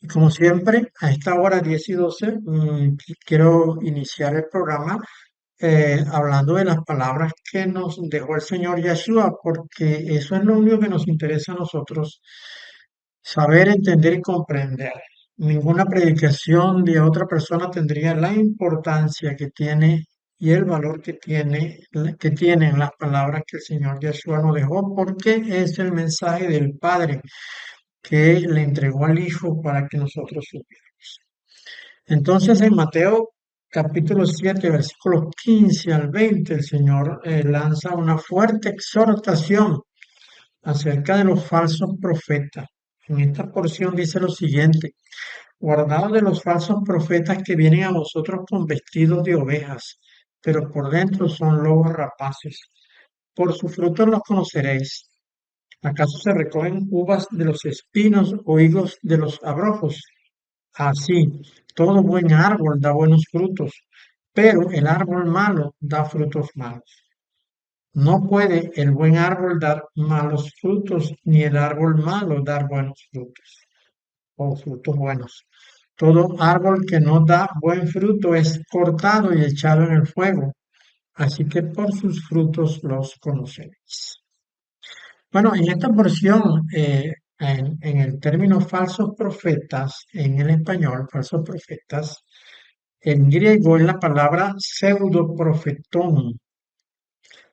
Y como siempre, a esta hora 10 y 12, quiero iniciar el programa hablando de las palabras que nos dejó el Señor Yeshua, porque eso es lo único que nos interesa a nosotros, saber, entender y comprender. Ninguna predicación de otra persona tendría la importancia que tiene y el valor que tienen las palabras que el Señor Yeshua nos dejó, porque es el mensaje del Padre que le entregó al Hijo para que nosotros supiéramos. Entonces, en Mateo capítulo 7, versículos 15 al 20, el Señor lanza una fuerte exhortación acerca de los falsos profetas. En esta porción dice lo siguiente: guardaos de los falsos profetas que vienen a vosotros con vestidos de ovejas, pero por dentro son lobos rapaces. Por sus frutos los conoceréis. ¿Acaso se recogen uvas de los espinos o higos de los abrojos? Así, todo buen árbol da buenos frutos, pero el árbol malo da frutos malos. No puede el buen árbol dar malos frutos, ni el árbol malo dar buenos frutos, o frutos buenos. Todo árbol que no da buen fruto es cortado y echado en el fuego. Así que por sus frutos los conoceréis. Bueno, en esta porción, en el término falsos profetas, en el español, falsos profetas, en griego es la palabra pseudoprofetón,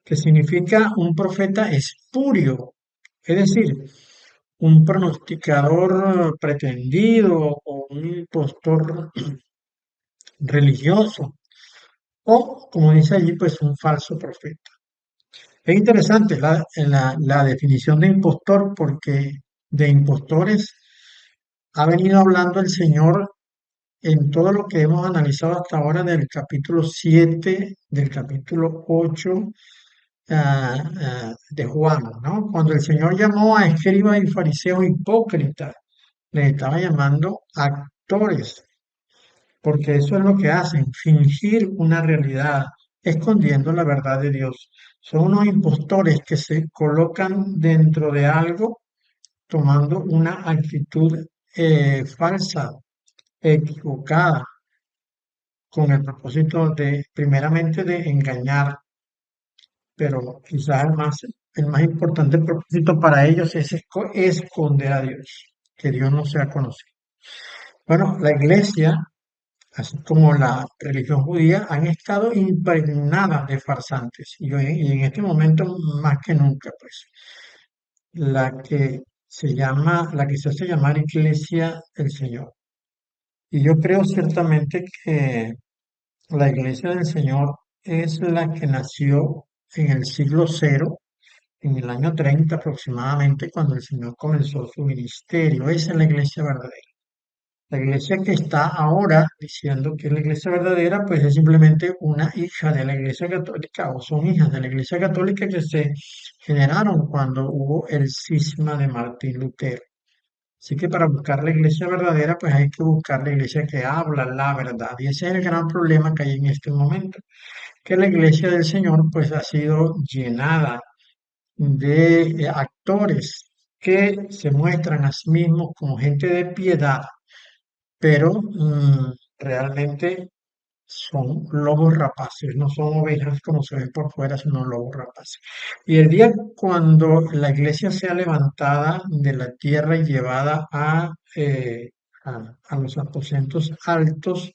que significa un profeta espurio, es decir, un pronosticador pretendido o un impostor religioso, o, como dice allí, pues un falso profeta. Es interesante la definición de impostor, porque de impostores ha venido hablando el Señor en todo lo que hemos analizado hasta ahora del capítulo 7, del capítulo 8 de Juan, ¿no? Cuando el Señor llamó a escribas y fariseos hipócritas, les estaba llamando actores, porque eso es lo que hacen, fingir una realidad, escondiendo la verdad de Dios. Son unos impostores que se colocan dentro de algo tomando una actitud falsa, equivocada, con el propósito de, primeramente, de engañar, pero quizás el más importante propósito para ellos es esconder a Dios, que Dios no sea conocido. Bueno, la iglesia, así como la religión judía, han estado impregnadas de farsantes y en este momento más que nunca, pues, la que se hace llamar Iglesia del Señor. Y yo creo ciertamente que la Iglesia del Señor es la que nació en el siglo cero, en el año 30 aproximadamente, cuando el Señor comenzó su ministerio. Esa es la iglesia verdadera. La iglesia que está ahora diciendo que es la iglesia verdadera, pues es simplemente una hija de la iglesia católica, o son hijas de la iglesia católica que se generaron cuando hubo el cisma de Martín Lutero. Así que para buscar la iglesia verdadera, pues hay que buscar la iglesia que habla la verdad. Y ese es el gran problema que hay en este momento, que la iglesia del Señor pues ha sido llenada de actores que se muestran a sí mismos como gente de piedad, pero realmente son lobos rapaces, no son ovejas como se ven por fuera, sino lobos rapaces. Y el día cuando la iglesia sea levantada de la tierra y llevada a los aposentos altos,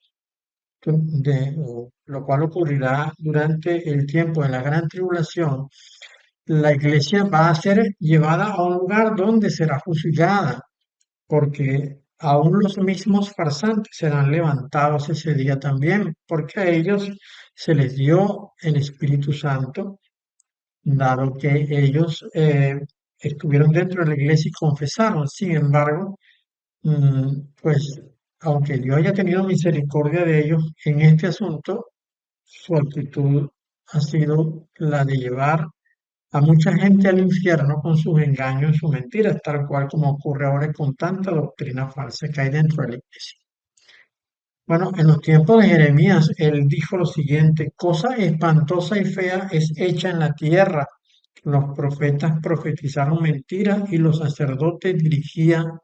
lo cual ocurrirá durante el tiempo de la gran tribulación, la iglesia va a ser llevada a un lugar donde será juzgada, porque aún los mismos farsantes serán levantados ese día también, porque a ellos se les dio el Espíritu Santo, dado que ellos estuvieron dentro de la iglesia y confesaron. Sin embargo, pues aunque Dios haya tenido misericordia de ellos en este asunto, su actitud ha sido la de llevar a mucha gente al infierno con sus engaños y sus mentiras, tal cual como ocurre ahora con tanta doctrina falsa que hay dentro de la iglesia. Bueno, en los tiempos de Jeremías, él dijo lo siguiente: cosa espantosa y fea es hecha en la tierra. Los profetas profetizaron mentiras y los sacerdotes dirigían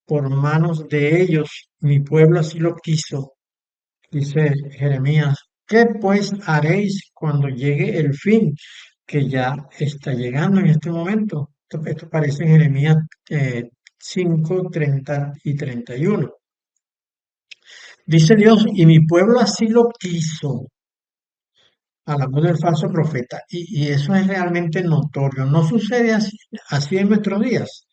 por manos de ellos. Mi pueblo así lo quiso, dice Jeremías. ¿Qué pues haréis cuando llegue el fin? Que ya está llegando en este momento. Esto aparece en Jeremías 5, 30 y 31. Dice Dios, y mi pueblo así lo quiso, hablando del falso profeta, y eso es realmente notorio. No sucede así en nuestros días,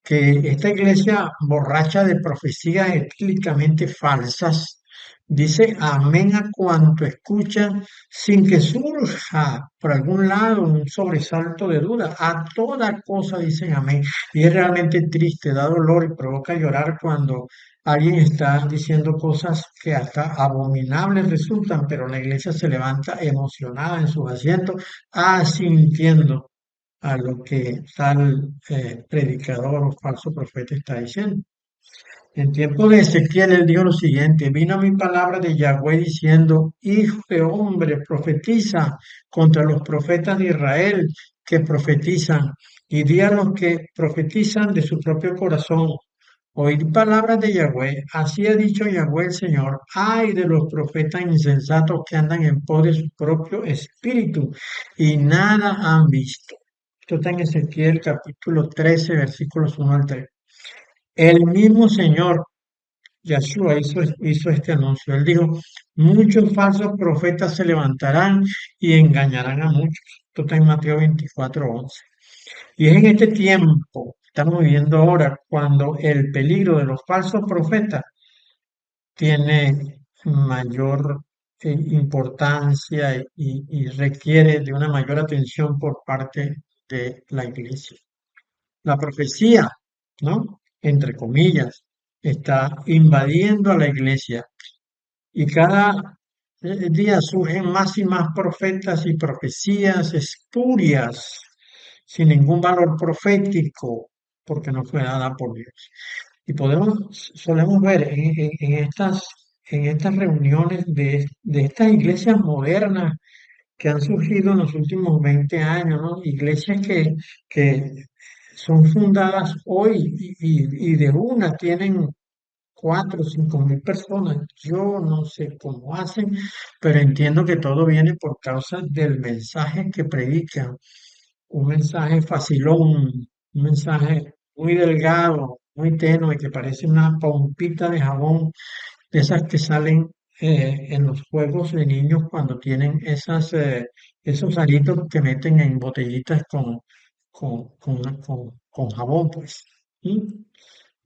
que esta iglesia borracha de profecías etílicamente falsas dice amén a cuanto escucha sin que surja por algún lado un sobresalto de duda. A toda cosa dicen amén. Y es realmente triste, da dolor y provoca llorar cuando alguien está diciendo cosas que hasta abominables resultan, pero la iglesia se levanta emocionada en sus asientos, asintiendo a lo que tal predicador o falso profeta está diciendo. En tiempo de Ezequiel, él dijo lo siguiente: vino mi palabra de Yahweh diciendo, hijo de hombre, profetiza contra los profetas de Israel que profetizan, y di a los que profetizan de su propio corazón. Oíd palabras de Yahweh, así ha dicho Yahweh el Señor, ay de los profetas insensatos que andan en pos de su propio espíritu y nada han visto. Esto está en Ezequiel capítulo 13, versículos 1 al 3. El mismo Señor Yahshua hizo este anuncio. Él dijo, muchos falsos profetas se levantarán y engañarán a muchos. Esto está en Mateo 24:11. Y es en este tiempo, estamos viviendo ahora, cuando el peligro de los falsos profetas tiene mayor importancia y requiere de una mayor atención por parte de la iglesia. La profecía, ¿no? Entre comillas, está invadiendo a la iglesia y cada día surgen más y más profetas y profecías espurias, sin ningún valor profético, porque no fue dada por Dios. Y solemos ver en estas reuniones de estas iglesias modernas que han surgido en los últimos 20 años, ¿no? Iglesias que son fundadas hoy y de una tienen 4 o 5 mil personas. Yo no sé cómo hacen, pero entiendo que todo viene por causa del mensaje que predican. Un mensaje facilón, un mensaje muy delgado, muy tenue, que parece una pompita de jabón, de esas que salen en los juegos de niños cuando tienen esos aritos que meten en botellitas con jabón, pues. ¿Sí?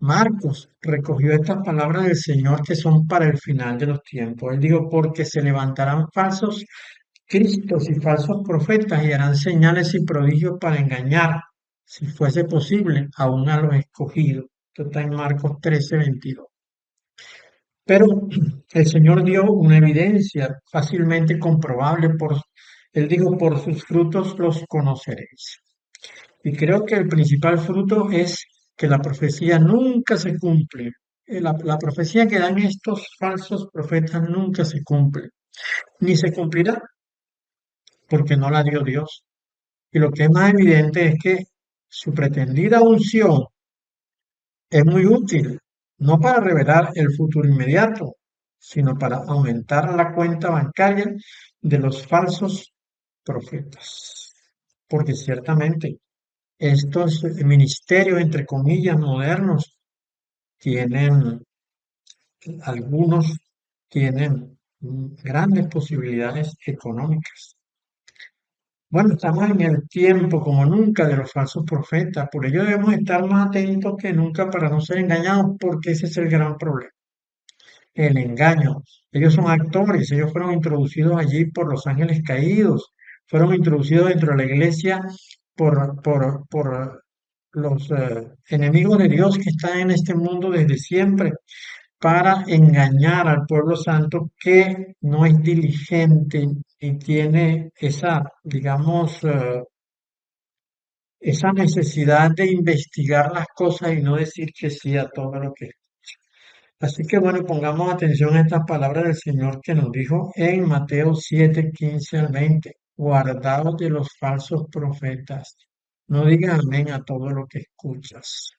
Marcos recogió estas palabras del Señor que son para el final de los tiempos. Él dijo, porque se levantarán falsos cristos y falsos profetas y harán señales y prodigios para engañar, si fuese posible, aún a los escogidos. Esto está en Marcos 13:22. Pero el Señor dio una evidencia fácilmente comprobable él dijo, por sus frutos los conoceréis. Y creo que el principal fruto es que la profecía nunca se cumple. La profecía que dan estos falsos profetas nunca se cumple, ni se cumplirá porque no la dio Dios. Y lo que es más evidente es que su pretendida unción es muy útil, no para revelar el futuro inmediato, sino para aumentar la cuenta bancaria de los falsos profetas. Porque ciertamente estos ministerios, entre comillas, modernos, tienen, algunos tienen grandes posibilidades económicas. Bueno, estamos en el tiempo como nunca de los falsos profetas, por ello debemos estar más atentos que nunca para no ser engañados, porque ese es el gran problema, el engaño. Ellos son actores, ellos fueron introducidos allí por los ángeles caídos, fueron introducidos dentro de la iglesia por los enemigos de Dios que están en este mundo desde siempre para engañar al pueblo santo que no es diligente y tiene esa, digamos, esa necesidad de investigar las cosas y no decir que sí a todo lo que. Así que bueno, pongamos atención a estas palabras del Señor que nos dijo en Mateo 7:15 al 20. Guardaos de los falsos profetas. No digas amén a todo lo que escuchas.